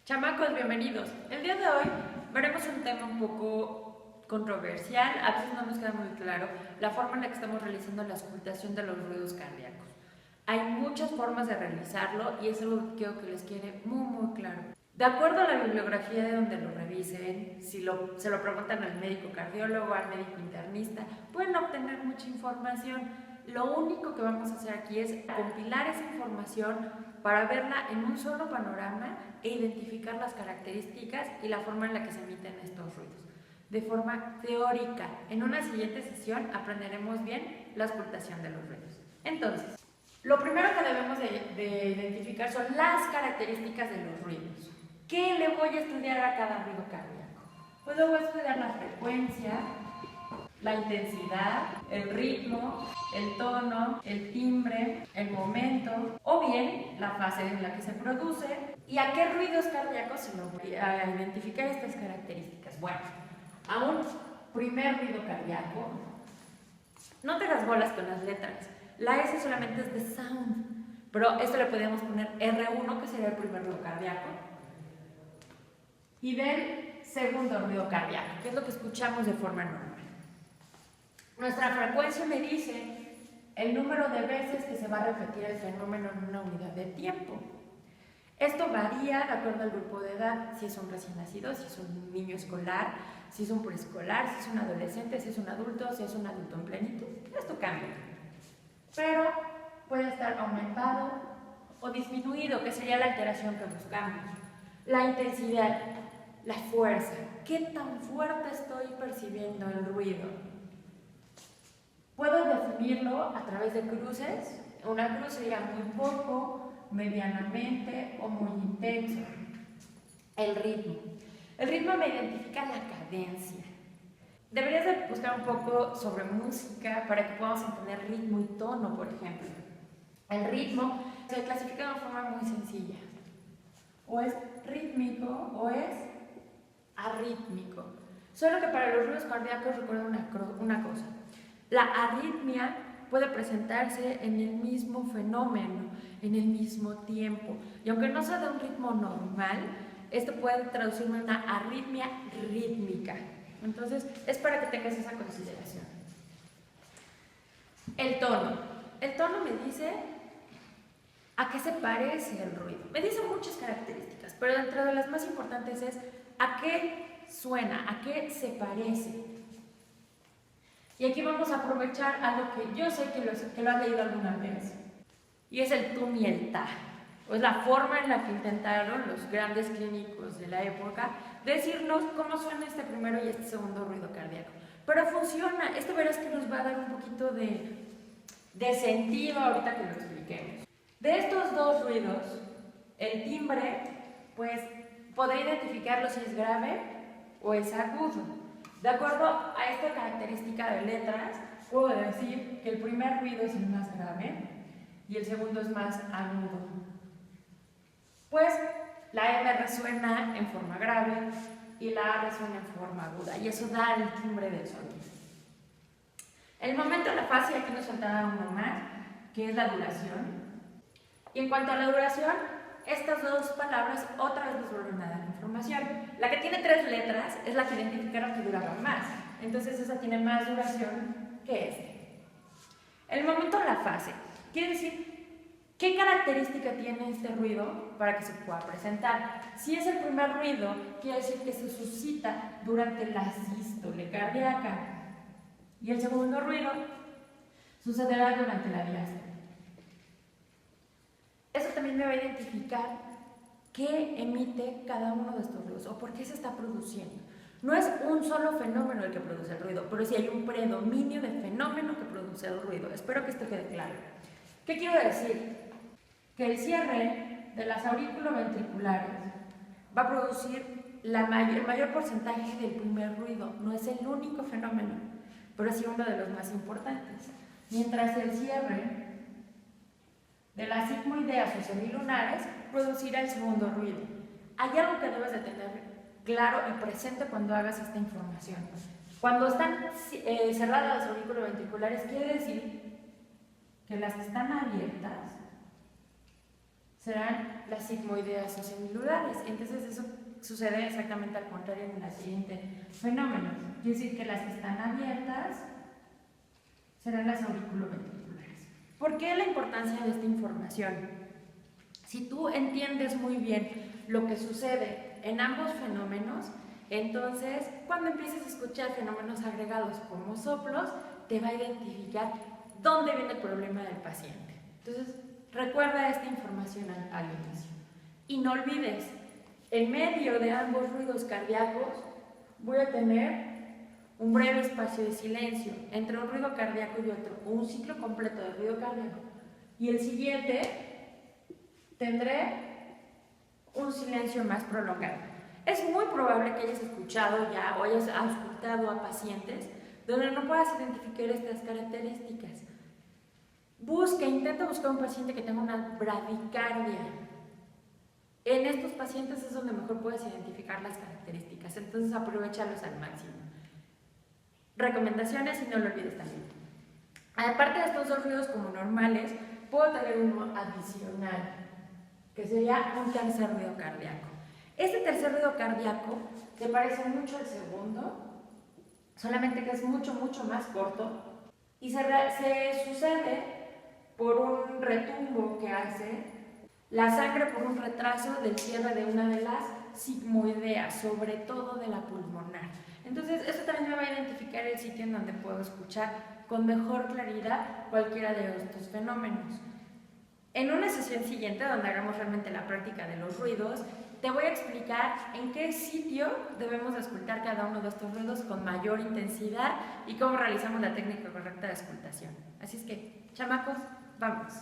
Chamacos, bienvenidos. El día de hoy veremos un tema un poco controversial. A veces no nos queda muy claro la forma en la que estamos realizando la auscultación de los ruidos cardíacos. Hay muchas formas de realizarlo y es algo que quiero que les quede muy claro. De acuerdo a la bibliografía de donde lo revisen, si se lo preguntan al médico cardiólogo, al médico internista, pueden obtener mucha información. Lo único que vamos a hacer aquí es compilar esa información para verla en un solo panorama e identificar las características y la forma en la que se emiten estos ruidos. De forma teórica, en una siguiente sesión aprenderemos bien la auscultación de los ruidos. Entonces, lo primero que debemos de identificar son las características de los ruidos. ¿Qué le voy a estudiar a cada ruido cardíaco? Pues le voy a estudiar la frecuencia, la intensidad, el ritmo, el tono, el timbre, el momento o bien la fase en la que se produce y a qué ruidos cardíacos se lo voy a identificar estas características. Bueno, a un primer ruido cardíaco, no te das bolas con las letras, la S solamente es de sound, pero esto le podemos poner R1, que sería el primer ruido cardíaco, y del segundo ruido cardíaco, que es lo que escuchamos de forma normal. Nuestra frecuencia me dice el número de veces que se va a repetir el fenómeno en una unidad de tiempo. Esto varía de acuerdo al grupo de edad, si es un recién nacido, si es un niño escolar, si es un preescolar, si es un adolescente, si es un adulto, si es un adulto en plenitud. Esto cambia. Pero puede estar aumentado o disminuido, que sería la alteración que buscamos. La intensidad, la fuerza. ¿Qué tan fuerte estoy percibiendo el ruido? Puedo definirlo a través de cruces. Una cruz sería muy poco, medianamente o muy intenso. El ritmo. El ritmo me identifica la cadencia. Deberías de buscar un poco sobre música para que podamos entender ritmo y tono, por ejemplo. El ritmo se clasifica de una forma muy sencilla. O es rítmico o es arrítmico. Solo que para los ruidos cardíacos recuerda una cosa. La arritmia puede presentarse en el mismo fenómeno, en el mismo tiempo. Y aunque no sea de un ritmo normal, esto puede traducirme en una arritmia rítmica. Entonces, es para que tengas esa consideración. El tono. El tono me dice a qué se parece el ruido. Me dice muchas características, pero dentro de las más importantes es a qué suena, a qué se parece. Y aquí vamos a aprovechar algo que yo sé que lo has leído alguna vez, y es el tum y el ta. Es la forma en la que intentaron los grandes clínicos de la época decirnos cómo suena este primero y este segundo ruido cardíaco. Pero funciona, esto verás que nos va a dar un poquito de sentido ahorita que lo expliquemos. De estos dos ruidos, el timbre, pues podré identificarlo si es grave o es agudo. De acuerdo a esta característica de letras, puedo decir que el primer ruido es el más grave y el segundo es más agudo. Pues la M resuena en forma grave y la A resuena en forma aguda, y eso da el timbre del sonido. El momento de la fase, aquí nos faltaba uno más, que es la duración. Y en cuanto a la duración, estas dos palabras otra vez nos vuelven a dar información. La que tiene 3 letras es la que identificaron que duraba más. Entonces esa tiene más duración que este. El momento de la fase quiere decir qué característica tiene este ruido para que se pueda presentar. Si es el primer ruido, quiere decir que se suscita durante la sístole cardíaca. Y el segundo ruido sucederá durante la diástole. Eso también me va a identificar qué emite cada uno de estos ruidos o por qué se está produciendo. No es un solo fenómeno el que produce el ruido, pero sí hay un predominio de fenómeno que produce el ruido. Espero que esto quede claro. ¿Qué quiero decir? Que el cierre de las auriculoventriculares va a producir el mayor porcentaje del primer ruido. No es el único fenómeno, pero sí uno de los más importantes. Mientras el cierre de las sigmoideas o semilunares producirá el segundo ruido. Hay algo que debes de tener claro y presente cuando hagas esta información. Cuando están cerradas las auriculoventriculares, quiere decir que las que están abiertas serán las sigmoideas o semilulares. Entonces eso sucede exactamente al contrario en el siguiente fenómeno. Quiere decir que las que están abiertas serán las auriculoventriculares. ¿Por qué la importancia de esta información? Si tú entiendes muy bien lo que sucede en ambos fenómenos, entonces cuando empieces a escuchar fenómenos agregados como soplos, te va a identificar dónde viene el problema del paciente. Entonces, recuerda esta información al inicio. Y no olvides, en medio de ambos ruidos cardíacos voy a tener un breve espacio de silencio entre un ruido cardíaco y otro, un ciclo completo de ruido cardíaco. Y el siguiente tendré un silencio más prolongado. Es muy probable que hayas escuchado ya o hayas auscultado a pacientes donde no puedas identificar estas características. Intenta buscar un paciente que tenga una bradicardia. En estos pacientes es donde mejor puedes identificar las características, entonces aprovéchalos al máximo. Recomendaciones y no lo olvides también. Aparte de estos dos ruidos como normales, puedo tener uno adicional, que sería un tercer ruido cardíaco. Este tercer ruido cardíaco se parece mucho al segundo, solamente que es mucho más corto y se sucede por un retumbo que hace la sangre por un retraso del cierre de una de las sigmoideas, sobre todo de la pulmonar. Entonces, esto también me va a identificar el sitio en donde puedo escuchar con mejor claridad cualquiera de estos fenómenos. En una sesión siguiente, donde hagamos realmente la práctica de los ruidos, te voy a explicar en qué sitio debemos escuchar cada uno de estos ruidos con mayor intensidad y cómo realizamos la técnica correcta de escultación. Así es que, chamacos, vamos.